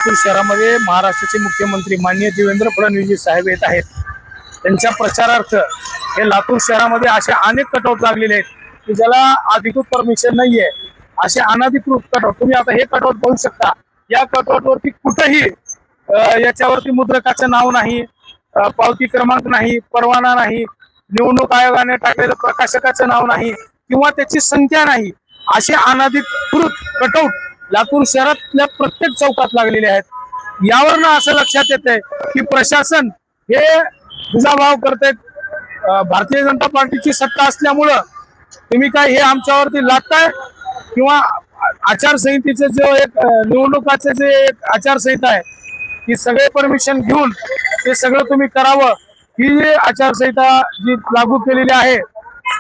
लातूर शहरामध्ये महाराष्ट्राचे मुख्यमंत्री माननीय देवेंद्र फडणवीस साहेब येत आहेत. त्यांच्या प्रचारार्थ हे लातूर शहरामध्ये असे अनेक कटआउट लागलेले आहेत की ज्याला अधिकृत परमिशन नाहीये. असे अनधिकृत कटआउट तुम्ही आता हे कटआउट पाहू शकता. या कटआउट वरती कुठेही याच्यावरती मुद्रकाचं नाव नाही, पावती क्रमांक नाही, परवाना नाही, निवडणूक आयोगाने टाकलेलं प्रकाशकाचं नाव नाही किंवा त्याची संख्या नाही. असे अनधिकृत कटआउट लातूर शहरातल्या प्रत्येक चौकात लागलेले आहेत. यावरनं असं लक्षात येतंय की प्रशासन हे दुजाभाव करते. भारतीय जनता पार्टीची सत्ता असल्यामुळं तुम्ही काय हे आमच्यावरती लादताय किंवा आचारसंहितेचे जो एक निवडणुकाचे जे एक आचारसंहिता आहे की सगळे परमिशन घेऊन ते सगळं तुम्ही करावं. ही जी आचारसंहिता जी लागू केलेली आहे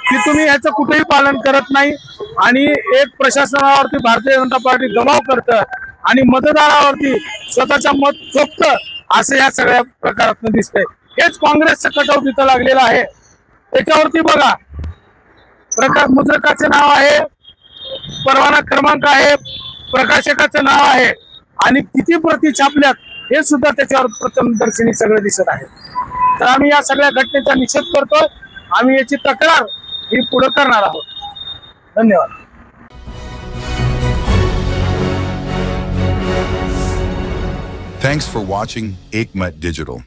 की तुम्ही ह्याचं कुठेही पालन करत नाही आणि एक प्रशासनावरती भारतीय जनता पार्टी दबाव करतं आणि मतदारावरती स्वतःच्या मत चोपतं असं या सगळ्या प्रकारातून दिसतंय. हेच काँग्रेसचं कटआउट इथं लागलेलं आहे. त्याच्यावरती बघा मुद्रकाचं नाव आहे, परवाना क्रमांक आहे, प्रकाशकाचं नाव आहे आणि किती प्रती छापल्यात हे सुद्धा त्याच्यावर प्रथमदर्शनी सगळं दिसत आहे. तर आम्ही या सगळ्या घटनेचा निषेध करतो. आम्ही याची तक्रार ही पुढे करणार आहोत. धन्यवाद. Thanks for watching Ekmat Digital.